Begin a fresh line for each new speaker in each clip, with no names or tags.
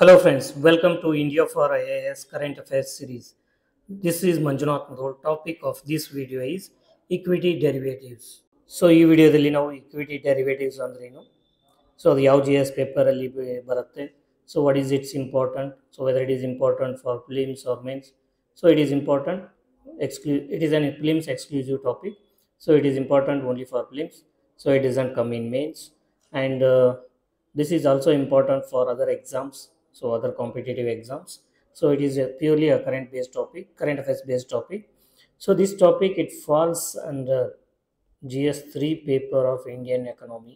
Hello friends, welcome to India for IAS Current Affairs series. This is Manjunath Mudhol. Topic of this video is equity derivatives. So ಈ ವಿಡಿಯೋದಲ್ಲಿ ನಾವು equity derivatives ಅಂದ್ರೆ ಏನು, so ಅದು ಯಾವ G S ಪೇಪರಲ್ಲಿ ಬರುತ್ತೆ, so what is it's important, so whether it is important for prelims or mains. So it is important it is an films exclusive topic, so it is important only for films, so it doesn't come in mains. And this is also important for other exams, so other competitive exams. So it is purely a current affairs based topic. So this topic, it falls under GS3 paper of Indian economy.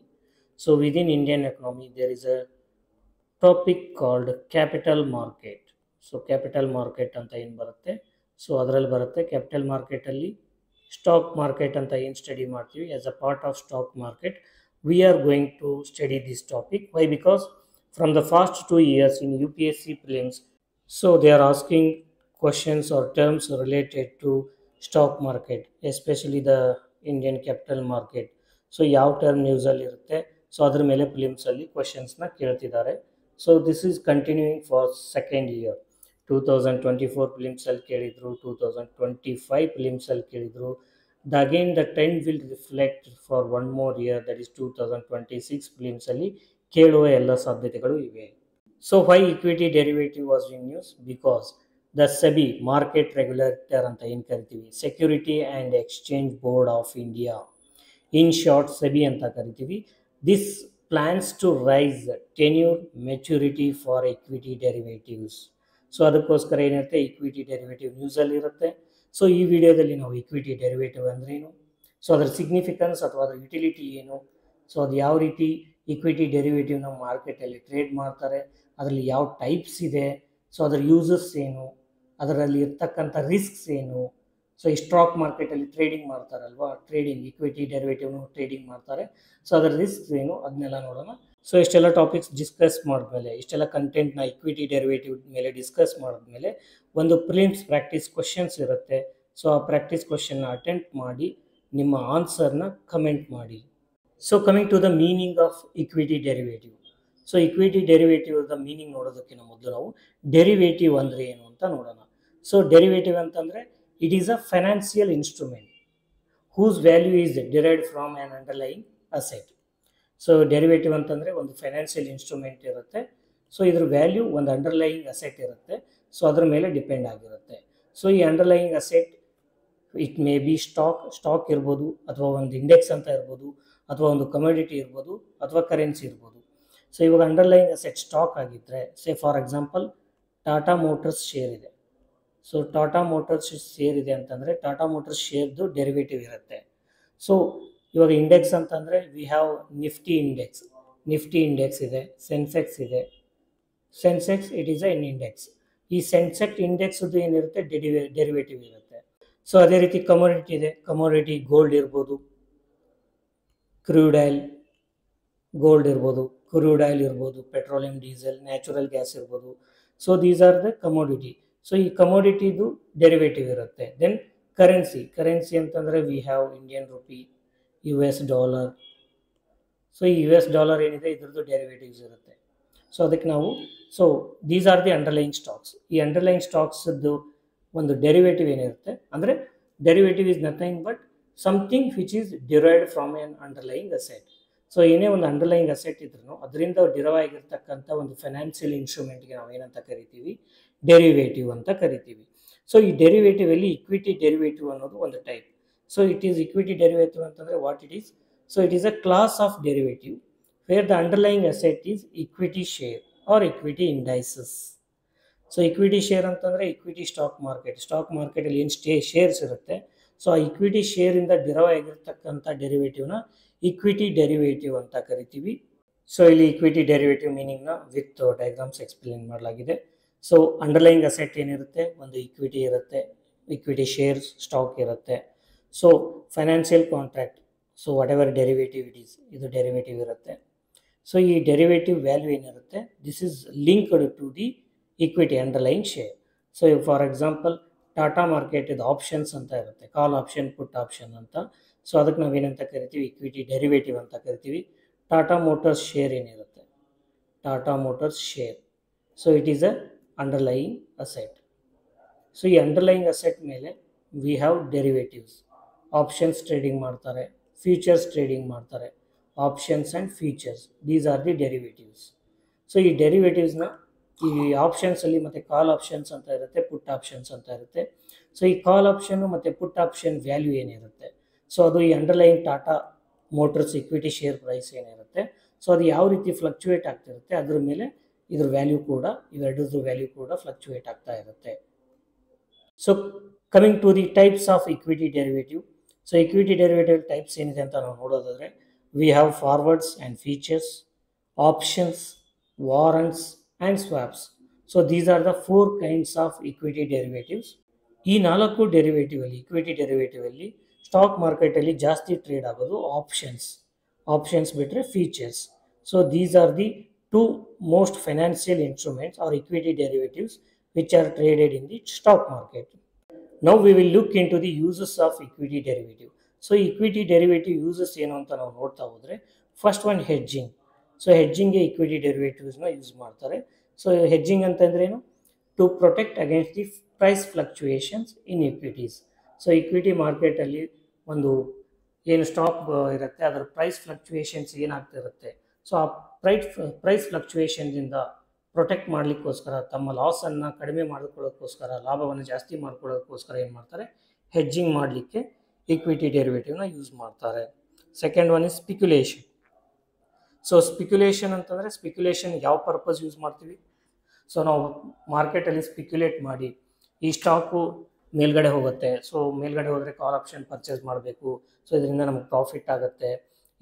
So within Indian economy there is a topic called capital market. So capital market anta ಏನು ಬರುತ್ತೆ, so ಅದರಲ್ಲಿ ಬರುತ್ತೆ capital ಮಾರ್ಕೆಟಲ್ಲಿ stock market ಅಂತ ಏನು study ಮಾಡ್ತೀವಿ, as a part of stock market we are going to study this topic. Why? Because from the past 2 years in UPSC prelims, so they are asking questions or terms related to stock market, especially the Indian capital market. So ಯಾವ term ನ್ಯೂಸಲ್ಲಿ ಇರುತ್ತೆ, so ಅದ್ರ ಮೇಲೆ ಪ್ರಿಲಿಮ್ಸಲ್ಲಿ ಕ್ವಶನ್ಸ್ನ ಕೇಳ್ತಿದ್ದಾರೆ. So this is continuing for second year. 2024 ಪ್ರಿಲಿಮ್ಸಲ್ಲಿ ಕೇಳಿದರು, 2025 ಪ್ರಿಲಿಮ್ಸಲ್ಲಿ ಕೇಳಿದರು. Again the trend will reflect for one more year, that is 2026 prelims ಅಲ್ಲಿ ಕೇಳುವ ಎಲ್ಲ ಸಾಧ್ಯತೆಗಳು ಇವೆ. So why equity derivative was in news? Because the SEBI market regulator ಅಂತ ಏನು ಕರಿತೀವಿ, security and exchange board of India, in short SEBI ಅಂತ ಕರಿತೀವಿ, this plans to raise tenure maturity for equity derivatives. So ಅದಕ್ಕೋಸ್ಕರ ಏನಿರುತ್ತೆ, equity derivative ನ್ಯೂಸಲ್ಲಿ ಇರುತ್ತೆ. So ಈ ವಿಡಿಯೋದಲ್ಲಿ ನಾವು ಇಕ್ವಿಟಿ ಡೆರಿವೇಟಿವ್ ಅಂದ್ರೇನು, ಸೊ ಅದರ ಸಿಗ್ನಿಫಿಕೆನ್ಸ್ ಅಥವಾ ಅದರ ಯುಟಿಲಿಟಿ ಏನು, ಸೊ ಅದು ಯಾವ ರೀತಿ ಇಕ್ವಿಟಿ ಡೆರಿವೇಟಿವ್ನ ಮಾರ್ಕೆಟಲ್ಲಿ ಟ್ರೇಡ್ ಮಾಡ್ತಾರೆ, ಅದರಲ್ಲಿ ಯಾವ ಟೈಪ್ಸ್ ಇದೆ, ಸೊ ಅದರ ಯೂಸಸ್ ಏನು, ಅದರಲ್ಲಿ ಇರ್ತಕ್ಕಂಥ ರಿಸ್ಕ್ಸ್ ಏನು. ಸೊ ಈ ಸ್ಟಾಕ್ ಮಾರ್ಕೆಟಲ್ಲಿ ಟ್ರೇಡಿಂಗ್ ಮಾಡ್ತಾರಲ್ವಾ, ಇಕ್ವಿಟಿ ಡೆರಿವೇಟಿವ್ನು ಟ್ರೇಡಿಂಗ್ ಮಾಡ್ತಾರೆ, ಸೊ ಅದರ ರಿಸ್ಕ್ಸ್ ಏನು, ಅದನ್ನೆಲ್ಲ ನೋಡೋಣ. ಸೊ ಇಷ್ಟೆಲ್ಲ ಟಾಪಿಕ್ಸ್ ಡಿಸ್ಕಸ್ ಮಾಡಿದ್ಮೇಲೆ, ಇಷ್ಟೆಲ್ಲ ಕಂಟೆಂಟ್ನ ಇಕ್ವಿಟಿ ಡೆರಿವೇಟಿವ್ ಮೇಲೆ ಡಿಸ್ಕಸ್ ಮಾಡಿದ್ಮೇಲೆ ಒಂದು ಪ್ರಿಲಿಮ್ಸ್ ಪ್ರಾಕ್ಟೀಸ್ ಕ್ವಶನ್ಸ್ ಇರುತ್ತೆ. ಸೊ ಆ ಪ್ರಾಕ್ಟೀಸ್ ಕ್ವಶನ್ನ ಅಟೆಂಪ್ಟ್ ಮಾಡಿ ನಿಮ್ಮ ಆನ್ಸರ್ನ ಕಮೆಂಟ್ ಮಾಡಿ. So coming to the meaning of equity derivative. So equity ಡೆರಿವೇಟಿವ್ದ ಮೀನಿಂಗ್ ನೋಡೋದಕ್ಕಿಂತ ಮೊದಲು ನಾವು ಡೆರಿವೇಟಿವ್ ಅಂದರೆ ಏನು ಅಂತ ನೋಡೋಣ. ಸೊ ಡೆರಿವೇಟಿವ್ ಅಂತಂದರೆ it is a financial instrument whose value is derived from an underlying asset. So derivative ಅಂತಂದರೆ ಒಂದು ಫೈನಾನ್ಷಿಯಲ್ ಇನ್ಸ್ಟ್ರೂಮೆಂಟ್ ಇರುತ್ತೆ, ಸೊ ಇದ್ರ ವ್ಯಾಲ್ಯೂ ಒಂದು ಅಂಡರ್ಲೈಯಿಂಗ್ ಅಸೆಟ್ ಇರುತ್ತೆ, ಸೊ ಅದ್ರ ಮೇಲೆ ಡಿಪೆಂಡ್ ಆಗಿರುತ್ತೆ. ಸೊ ಈ underlying asset it may be stock ಇರ್ಬೋದು, ಅಥವಾ ಒಂದು ಇಂಡೆಕ್ಸ್ ಅಂತ ಇರ್ಬೋದು, ಅಥವಾ ಒಂದು ಕಮೋಡಿಟಿ ಇರ್ಬೋದು, ಅಥವಾ ಕರೆನ್ಸಿ ಇರ್ಬೋದು. ಸೊ ಇವಾಗ ಅಂಡರ್ಲೈಯಿಂಗ್ ಅಸೆಟ್ ಸ್ಟಾಕ್ ಆಗಿದ್ದರೆ, say for example Tata Motors share ಇದೆ. ಸೊ ಟಾಟಾ ಮೋಟರ್ಸ್ ಶೇರ್ ಇದೆ ಅಂತಂದರೆ ಟಾಟಾ ಮೋಟರ್ಸ್ ಶೇರ್ದು ಡೆರಿವೇಟಿವ್ ಇರುತ್ತೆ. ಸೊ ಇವಾಗ ಇಂಡೆಕ್ಸ್ ಅಂತಂದರೆ ವಿ ಹ್ಯಾವ್ ನಿಫ್ಟಿ ಇಂಡೆಕ್ಸ್ ಇದೆ, ಸೆನ್ಸೆಕ್ಸ್ ಇದೆ. Sensex it is N index. ಈ ಸೆನ್ಸೆಕ್ಸ್ ಇಂಡೆಕ್ಸ್ದು ಏನಿರುತ್ತೆ, ಡೆರಿವೇಟಿವ್ ಇರುತ್ತೆ. ಸೊ ಅದೇ ರೀತಿ ಕಮೋಡಿಟಿ ಇದೆ, ಕಮೋಡಿಟಿ ಗೋಲ್ಡ್ ಇರ್ಬೋದು, ಕ್ರೂಡ್ ಆಯಿಲ್ ಇರ್ಬೋದು, ಪೆಟ್ರೋಲಿಯಂ, ಡೀಸೆಲ್, ನ್ಯಾಚುರಲ್ ಗ್ಯಾಸ್ ಇರ್ಬೋದು. So these are the commodity. So ಈ ಕಮೋಡಿಟಿದು ಡೆರಿವೇಟಿವ್ ಇರುತ್ತೆ. ದೆನ್ ಕರೆನ್ಸಿ ಅಂತಂದರೆ we have Indian rupee, US dollar. So ಈ US ಡಾಲರ್ ಏನಿದೆ ಇದ್ರದ್ದು ಡೆರಿವೇಟಿವ್ಸ್ ಇರುತ್ತೆ. ಸೊ ಅದಕ್ಕೆ ನಾವು these are the underlying stocks. ಈ ಅಂಡರ್ಲೈಯಿಂಗ್ ಸ್ಟಾಕ್ಸ್ದು ಒಂದು ಡೆರಿವೇಟಿವ್ ಏನಿರುತ್ತೆ ಅಂದರೆ derivative is nothing but something which is derived from an underlying asset. So ಏನೇ ಒಂದು ಅಂಡರ್ಲೈಯಿಂಗ್ ಅಸೆಟ್ ಇದ್ರೂ ಅದರಿಂದ ಡಿರೈವ್ ಆಗಿರ್ತಕ್ಕಂಥ ಒಂದು ಫೈನಾನ್ಷಿಯಲ್ ಇನ್ಸ್ಟ್ರೂಮೆಂಟ್ಗೆ ನಾವು ಏನಂತ ಕರಿತೀವಿ, ಡೆರಿವೇಟಿವ್ ಅಂತ ಕರಿತೀವಿ. ಸೊ ಈ ಡೆರಿವೇಟಿವಲ್ಲಿ ಇಕ್ವಿಟಿ ಡೆರಿವೇಟಿವ್ ಅನ್ನೋದು ಒಂದು type. So it is equity derivative ಅಂತಂದರೆ what it is? So it is a class of derivative where the underlying asset is equity share or equity indices. So equity share ಅಂತಂದರೆ equity stock ಮಾರ್ಕೆಟಲ್ಲಿ ಏನು shares ಇರುತ್ತೆ, so ಆ equity ಶೇರಿಂದ derive ಆಗಿರ್ತಕ್ಕಂಥ ಡೆರಿವೇಟಿವ್ನ equity derivative ಅಂತ ಕರಿತೀವಿ. So ಇಲ್ಲಿ equity derivative ಮೀನಿಂಗ್ನ ವಿತ್ ಡಯಾಗ್ರಾಮ್ಸ್ ಎಕ್ಸ್ಪ್ಲೇನ್ ಮಾಡಲಾಗಿದೆ. ಸೊ ಅಂಡರ್ಲೈಯಿಂಗ್ ಅಸೆಟ್ ಏನಿರುತ್ತೆ, ಒಂದು ಇಕ್ವಿಟಿ ಇರುತ್ತೆ, ಇಕ್ವಿಟಿ ಶೇರ್ಸ್ ಸ್ಟಾಕ್ ಇರುತ್ತೆ. So financial contract, so whatever derivative it is, ಇದು ಡೆರಿವೇಟಿವ್ ಇರುತ್ತೆ. ಸೊ ಈ ಡೆರಿವೇಟಿವ್ ವ್ಯಾಲ್ಯೂ ಏನಿರುತ್ತೆ, this is linked to the equity underlying share. So for example Tata market ಇದು options ಅಂತ ಇರುತ್ತೆ, ಕಾಲ್ ಆಪ್ಷನ್, ಪುಟ್ ಆಪ್ಷನ್ ಅಂತ. So ಅದಕ್ಕೆ ನಾವೇನಂತ ಕರಿತೀವಿ, ಇಕ್ವಿಟಿ ಡೆರಿವೇಟಿವ್ ಅಂತ ಕರಿತೀವಿ. ಟಾಟಾ ಮೋಟರ್ಸ್ ಶೇರ್ ಏನಿರುತ್ತೆ, Tata Motors share so it is a underlying asset. So ಈ ಅಂಡರ್ಲೈಯಿಂಗ್ ಅಸೆಟ್ ಮೇಲೆ we have derivatives. Options trading ಮಾಡ್ತಾರೆ, ಫ್ಯೂಚರ್ಸ್ ಟ್ರೇಡಿಂಗ್ ಮಾಡ್ತಾರೆ. Options and futures, these are the derivatives. So ಈ ಡೆರಿವೇಟಿವ್ಸ್ನ ಈ ಆಪ್ಷನ್ಸಲ್ಲಿ ಮತ್ತು ಕಾಲ್ ಆಪ್ಷನ್ಸ್ ಅಂತ ಇರುತ್ತೆ, ಪುಟ್ ಆಪ್ಷನ್ಸ್ ಅಂತ ಇರುತ್ತೆ. ಸೊ ಈ ಕಾಲ್ ಆಪ್ಷನ್ನು ಮತ್ತು ಪುಟ್ ಆಪ್ಷನ್ ವ್ಯಾಲ್ಯೂ ಏನಿರುತ್ತೆ, ಸೊ ಅದು ಈ underline Tata Motors equity share price ಏನಿರುತ್ತೆ, ಸೊ ಅದು ಯಾವ ರೀತಿ ಫ್ಲಕ್ಚುಯೇಟ್ ಆಗ್ತಿರುತ್ತೆ ಅದ್ರ ಮೇಲೆ ಇದ್ರ ವ್ಯಾಲ್ಯೂ ಕೂಡ, ಇವೆರಡರದ್ದು ವ್ಯಾಲ್ಯೂ ಕೂಡ ಫ್ಲಕ್ಚುಯೇಟ್ ಆಗ್ತಾ ಇರುತ್ತೆ. So coming to the types of equity derivative. So equity derivative types ಏನಿದೆ ಅಂತ ನಾವು ನೋಡೋದಾದರೆ, we have forwards and futures, options, warrants and swaps. So these are the 4 kinds of equity derivatives. ಈ 4 derivative ಅಲ್ಲಿ, equity derivative ಅಲ್ಲಿ stock ಮಾರ್ಕೆಟಲ್ಲಿ ಜಾಸ್ತಿ trade ಆಗೋದು ಆಪ್ಷನ್ಸ್ ಬಿಟ್ಟರೆ features. So these are the 2 most financial instruments or equity derivatives which are traded in the stock market. Now we will look into the uses of equity derivative. So equity derivative uses ಏನು ಅಂತ ನಾವು ನೋಡ್ತಾ ಹೋದರೆ, first one hedging. So ಹೆಡ್ಜಿಂಗ್ಗೆ equity ಡೆರಿವೇಟಿವ್ಸ್ನ use ಮಾಡ್ತಾರೆ. So hedging ಅಂತಂದ್ರೇನು? To protect against the price fluctuations in equities. So equity ಮಾರ್ಕೆಟಲ್ಲಿ ಒಂದು ಏನು ಸ್ಟಾಕ್ ಇರುತ್ತೆ ಅದರ ಪ್ರೈಸ್ ಫ್ಲಕ್ಚುಯೇಷನ್ಸ್ ಏನಾಗ್ತಿರುತ್ತೆ, ಸೊ ಆ ಪ್ರೈಸ್ ಫ್ಲಕ್ಚುಯೇಷನ್ದಿಂದ ಪ್ರೊಟೆಕ್ಟ್ ಮಾಡಲಿಕ್ಕೋಸ್ಕರ, ತಮ್ಮ ಲಾಸನ್ನು ಕಡಿಮೆ ಮಾಡ್ಕೊಳ್ಳೋಕ್ಕೋಸ್ಕರ, ಲಾಭವನ್ನು ಜಾಸ್ತಿ ಮಾಡ್ಕೊಳ್ಳೋಕ್ಕೋಸ್ಕರ ಏನು ಮಾಡ್ತಾರೆ, ಹೆಡ್ಜಿಂಗ್ ಮಾಡಲಿಕ್ಕೆ ಇಕ್ವಿಟಿ ಡೆರಿವೇಟಿವ್ನ ಯೂಸ್ ಮಾಡ್ತಾರೆ. Second one is speculation. So speculation ಅಂತಂದರೆ, ಸ್ಪಿಕ್ಯುಲೇಷನ್ ಯಾವ ಪರ್ಪಸ್ ಯೂಸ್ ಮಾಡ್ತೀವಿ? ಸೊ ನಾವು ಮಾರ್ಕೆಟಲ್ಲಿ ಸ್ಪಿಕ್ಯುಲೇಟ್ ಮಾಡಿ ಈ ಸ್ಟಾಕು ಮೇಲ್ಗಡೆ ಹೋಗುತ್ತೆ, ಸೊ ಮೇಲ್ಗಡೆ ಹೋದರೆ ಕಾಲ್ ಆಪ್ಷನ್ ಪರ್ಚೇಸ್ ಮಾಡಬೇಕು, ಸೊ ಇದರಿಂದ ನಮಗೆ ಪ್ರಾಫಿಟ್ ಆಗುತ್ತೆ.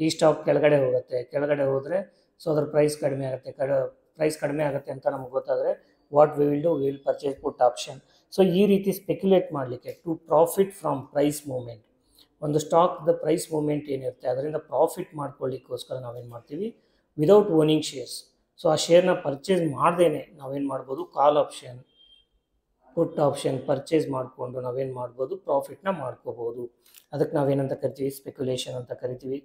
ಈ ಸ್ಟಾಕ್ ಕೆಳಗಡೆ ಹೋದರೆ ಸೊ ಅದ್ರ ಪ್ರೈಸ್ ಕಡಿಮೆ ಆಗುತ್ತೆ ಅಂತ ನಮ್ಗೆ ಗೊತ್ತಾದರೆ what we will purchase put option. So ಈ ರೀತಿ ಸ್ಪೆಕ್ಯುಲೇಟ್ ಮಾಡಲಿಕ್ಕೆ, to profit from price movement, ಒಂದು ಸ್ಟಾಕ್ದ ಪ್ರೈಸ್ ಮೂವ್ಮೆಂಟ್ ಏನಿರುತ್ತೆ ಅದರಿಂದ ಪ್ರಾಫಿಟ್ ಮಾಡ್ಕೊಳ್ಳಿಕ್ಕೋಸ್ಕರ ನಾವೇನು ಮಾಡ್ತೀವಿ, ವಿದೌಟ್ ಓನಿಂಗ್ ಶೇರ್ಸ್, ಸೊ ಆ ಶೇರ್ನ ಪರ್ಚೇಸ್ ಮಾಡ್ದೇನೆ ನಾವೇನು ಮಾಡ್ಬೋದು, ಕಾಲ್ ಆಪ್ಷನ್, ಪುಟ್ ಆಪ್ಷನ್ ಪರ್ಚೇಸ್ ಮಾಡಿಕೊಂಡು ನಾವೇನು ಮಾಡ್ಬೋದು, ಪ್ರಾಫಿಟ್ನ ಮಾಡ್ಕೋಬೋದು. ಅದಕ್ಕೆ ನಾವೇನಂತ ಕರಿತೀವಿ, ಸ್ಪೆಕ್ಯುಲೇಷನ್ ಅಂತ ಕರಿತೀವಿ.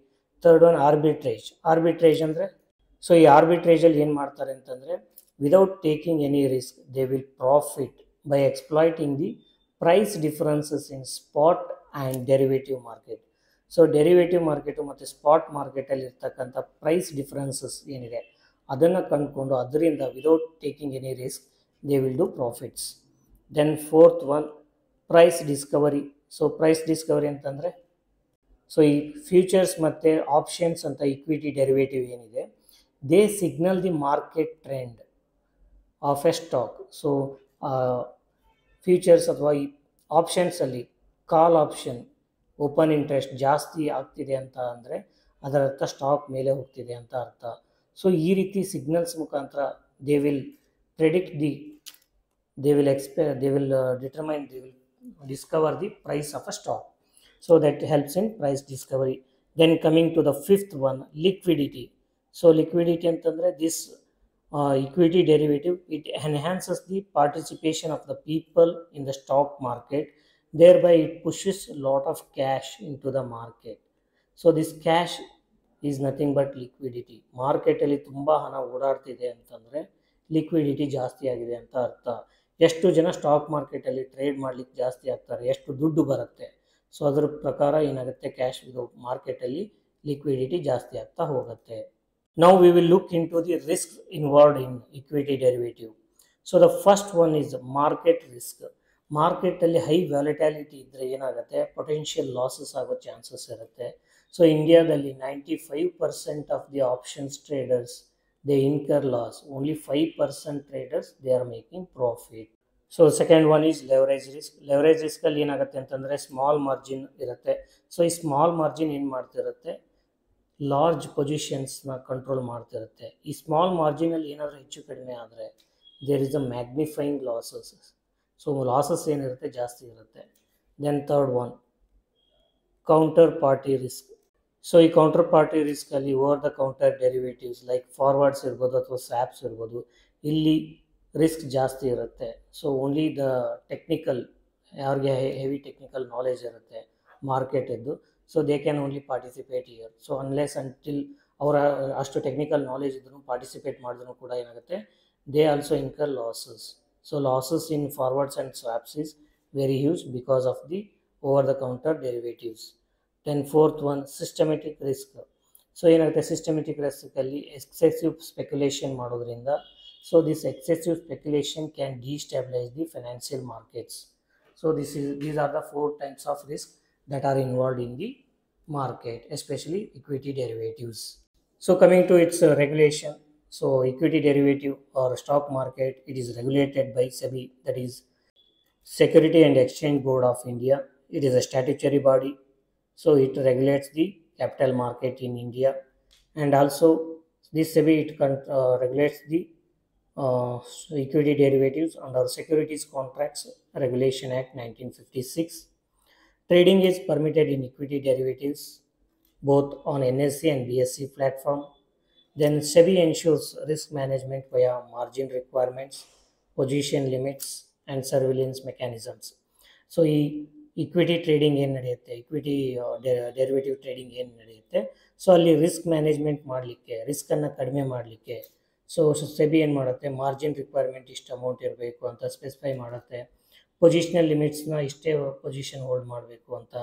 ಥರ್ಡ್ ಒನ್ ಆರ್ಬಿಟ್ರೇಜ್ ಅಂದರೆ, ಸೊ ಈ ಆರ್ಬಿಟ್ರೇಜಲ್ಲಿ ಏನು ಮಾಡ್ತಾರೆ ಅಂತಂದರೆ, without taking any risk they will profit by exploiting the price differences in spot and derivative market. So derivative market ಮತ್ತು ಸ್ಪಾಟ್ ಮಾರ್ಕೆಟಲ್ಲಿ ಇರ್ತಕ್ಕಂಥ ಪ್ರೈಸ್ ಡಿಫರೆನ್ಸಸ್ ಏನಿದೆ ಅದನ್ನು ಕಂಡುಕೊಂಡು ಅದರಿಂದ without taking any risk they will do profits. Then fourth one price discovery. So price discovery ಅಂತಂದರೆ, so ಈ futures ಮತ್ತು ಆಪ್ಷನ್ಸ್ ಅಂತ ಇಕ್ವಿಟಿ ಡೆರಿವೇಟಿವ್ ಏನಿದೆ, they signal the market trend of a stock. So futures ಅಥವಾ ಈ ಆಪ್ಷನ್ಸಲ್ಲಿ call option open interest ಜಾಸ್ತಿ ಆಗ್ತಿದೆ ಅಂತ ಅಂದರೆ ಅದರ ಅರ್ಥ ಸ್ಟಾಕ್ ಮೇಲೆ ಹೋಗ್ತಿದೆ ಅಂತ ಅರ್ಥ. ಸೊ ಈ ರೀತಿ ಸಿಗ್ನಲ್ಸ್ ಮುಖಾಂತರ they will predict the, they will discover the price of a stock. So that helps in price discovery. Then coming to the fifth one, liquidity. So liquidity ಅಂತಂದರೆ, this equity derivative, it enhances the participation of the people in the stock market, thereby it pushes a lot of cash into the market. So this cash is nothing but liquidity. ಮಾರ್ಕೆಟಲ್ಲಿ ತುಂಬ ಹಣ ಓಡಾಡ್ತಿದೆ ಅಂತಂದರೆ liquidity ಜಾಸ್ತಿ ಆಗಿದೆ ಅಂತ ಅರ್ಥ. ಎಷ್ಟು ಜನ ಸ್ಟಾಕ್ ಮಾರ್ಕೆಟಲ್ಲಿ ಟ್ರೇಡ್ ಮಾಡಲಿಕ್ಕೆ ಜಾಸ್ತಿ ಆಗ್ತಾರೆ, ಎಷ್ಟು ದುಡ್ಡು ಬರುತ್ತೆ, ಸೊ ಅದರ ಪ್ರಕಾರ ಏನಾಗುತ್ತೆ, ಕ್ಯಾಶ್ ಮಾರ್ಕೆಟಲ್ಲಿ ಲಿಕ್ವಿಡಿಟಿ ಜಾಸ್ತಿ ಆಗ್ತಾ ಹೋಗುತ್ತೆ. Now we will look into the risk involved in equity derivative. So the first one is market risk. ಮಾರ್ಕೆಟಲ್ಲಿ ಹೈ ವ್ಯಾಲಿಟಾಲಿಟಿ ಇದ್ದರೆ ಏನಾಗುತ್ತೆ, ಪೊಟೆನ್ಷಿಯಲ್ ಲಾಸಸ್ ಆಗೋ ಚಾನ್ಸಸ್ ಇರುತ್ತೆ. ಸೊ ಇಂಡಿಯಾದಲ್ಲಿ 95% of the options traders they incur loss. Only 5% traders they are making profit. So second one is leverage risk. Leverage risk ಅಲ್ಲಿ ಏನಾಗುತ್ತೆ ಅಂತಂದರೆ, small margin ಇರುತ್ತೆ. ಸೊ ಈ ಸ್ಮಾಲ್ ಮಾರ್ಜಿನ್ ಏನು ಮಾಡ್ತಿರುತ್ತೆ, ಲಾರ್ಜ್ ಪೊಸಿಷನ್ಸ್ನ ಕಂಟ್ರೋಲ್ ಮಾಡ್ತಿರುತ್ತೆ. ಈ ಸ್ಮಾಲ್ ಮಾರ್ಜಿನಲ್ಲಿ ಏನಾದರೂ ಹೆಚ್ಚು ಕಡಿಮೆ ಆದರೆ there is a magnifying losses. So losses ಏನಿರುತ್ತೆ ಜಾಸ್ತಿ ಇರುತ್ತೆ. Then third one, counter party risk. So ಈ ಕೌಂಟರ್ ಪಾರ್ಟಿ ರಿಸ್ಕಲ್ಲಿ over the counter derivatives like forwards ಇರ್ಬೋದು ಅಥವಾ ಸ್ವ್ಯಾಪ್ಸ್ ಇರ್ಬೋದು, ಇಲ್ಲಿ ರಿಸ್ಕ್ ಜಾಸ್ತಿ ಇರುತ್ತೆ. ಸೊ ಓನ್ಲಿ ದ ಟೆಕ್ನಿಕಲ್, ಯಾರಿಗೆ ಹೆವಿ ಟೆಕ್ನಿಕಲ್ ನಾಲೆಜ್ ಇರುತ್ತೆ ಮಾರ್ಕೆಟಿದ್ದು, so they can only participate here. So unless until ಅವರ ಅಷ್ಟು ಟೆಕ್ನಿಕಲ್ ನಾಲೆಜ್ ಇದ್ರೂ ಪಾರ್ಟಿಸಿಪೇಟ್ ಮಾಡಿದ್ರೂ ಕೂಡ ಏನಾಗುತ್ತೆ, they also incur losses. So losses in forwards and swaps is very huge because of the over-the-counter derivatives. Then fourth one, systematic risk. So ಏನಾಗುತ್ತೆ systematic risk ಅಲ್ಲಿ excessive speculation ಮಾಡೋದ್ರಿಂದ so this excessive speculation can destabilise the financial markets. So these are the four types of risk that are involved in the market, especially equity derivatives. So coming to its regulation, so equity derivative or stock market, it is regulated by SEBI, that is Security and Exchange Board of India. It is a statutory body, so it regulates the capital market in India, and also this SEBI regulates the equity derivatives under Securities Contracts Regulation Act 1956. Trading is permitted in equity derivatives both on NSE and BSE platform. Then SEBI ensures risk management via margin requirements, position limits, and surveillance mechanisms. So equity trading ಏನು ನಡೆಯುತ್ತೆ, equity derivative trading ಏನು ನಡೆಯುತ್ತೆ, so ಅಲ್ಲಿ risk management ಮಾಡಲಿಕ್ಕೆ, ರಿಸ್ಕನ್ನು ಕಡಿಮೆ ಮಾಡಲಿಕ್ಕೆ so SEBI ಏನು ಮಾಡುತ್ತೆ, ಮಾರ್ಜಿನ್ ರಿಕ್ವೈರ್ಮೆಂಟ್ ಇಷ್ಟು ಅಮೌಂಟ್ ಇರಬೇಕು ಅಂತ ಸ್ಪೆಸಿಫೈ ಮಾಡುತ್ತೆ. ಪೊಸಿಷನಲ್ ಲಿಮಿಟ್ಸ್ನ ಇಷ್ಟೇ ಪೊಸಿಷನ್ ಹೋಲ್ಡ್ ಮಾಡಬೇಕು ಅಂತ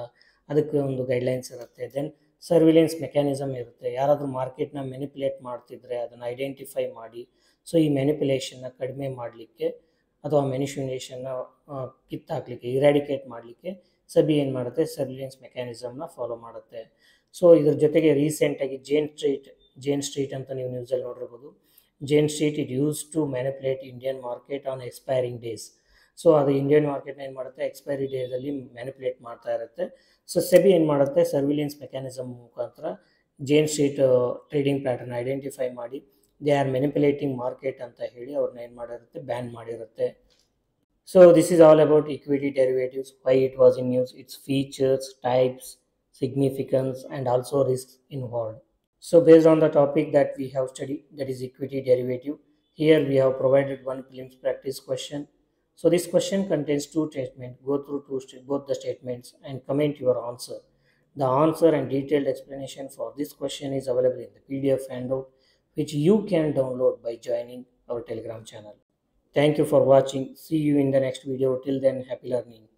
ಅದಕ್ಕೆ ಒಂದು ಗೈಡ್ಲೈನ್ಸ್ ಇರುತ್ತೆ. ದೆನ್ ಸರ್ವಿಲೆನ್ಸ್ ಮೆಕ್ಯಾನಿಸಮ್ ಇರುತ್ತೆ, ಯಾರಾದರೂ ಮಾರ್ಕೆಟ್ನ ಮೆನಿಪ್ಯುಲೇಟ್ ಮಾಡ್ತಿದ್ರೆ ಅದನ್ನು ಐಡೆಂಟಿಫೈ ಮಾಡಿ ಸೊ ಈ ಮೆನಿಪ್ಯುಲೇಷನ್ನ ಕಡಿಮೆ ಮಾಡಲಿಕ್ಕೆ ಅಥವಾ ಮೆನಿಪ್ಯುಲೇಷನ್ನ ಕಿತ್ತಾಕಲಿಕ್ಕೆ, ಇರಾಡಿಕೇಟ್ ಮಾಡಲಿಕ್ಕೆ ಸೆಬಿ ಏನು ಮಾಡುತ್ತೆ, ಸರ್ವಿಲೆನ್ಸ್ ಮೆಕ್ಯಾನಿಸಮ್ನ ಫಾಲೋ ಮಾಡುತ್ತೆ. ಸೊ ಇದ್ರ ಜೊತೆಗೆ ರೀಸೆಂಟಾಗಿ ಜೇನ್ ಸ್ಟ್ರೀಟ್ ಅಂತ ನೀವು ನ್ಯೂಸಲ್ಲಿ ನೋಡಿರ್ಬೋದು. Jane Street it use to manipulate Indian market on expiring days. So ಅದು ಇಂಡಿಯನ್ ಮಾರ್ಕೆಟ್ನ ಏನು ಮಾಡುತ್ತೆ, ಎಕ್ಸ್ಪೈರಿ ಡೇಸಲ್ಲಿ ಮ್ಯಾನಿಪ್ಯುಲೇಟ್ ಮಾಡ್ತಾ ಇರುತ್ತೆ. ಸೊ ಸೆಬಿ ಏನು ಮಾಡುತ್ತೆ, ಸರ್ವಿಲೆನ್ಸ್ ಮೆಕ್ಯಾನಿಸಮ್ ಮುಖಾಂತರ Jane Street trading pattern identify ಮಾಡಿ ದೇ ಆರ್ ಮ್ಯಾನಿಪ್ಯುಲೇಟಿಂಗ್ ಮಾರ್ಕೆಟ್ ಅಂತ ಹೇಳಿ ಅವ್ರನ್ನ ಏನು ಮಾಡಿರುತ್ತೆ, ಬ್ಯಾನ್ ಮಾಡಿರುತ್ತೆ. So this is all about equity derivatives, why it was in news, it's features, types, significance, and also risks involved. So based on the topic that we have studied, that is equity derivative, here we have provided one prelims practice question. So this question contains two statements. Go through both the statements and comment your answer. The answer and detailed explanation for this question is available in the PDF handout, which you can download by joining our Telegram channel. Thank you for watching. See you in the next video. Till then, happy learning.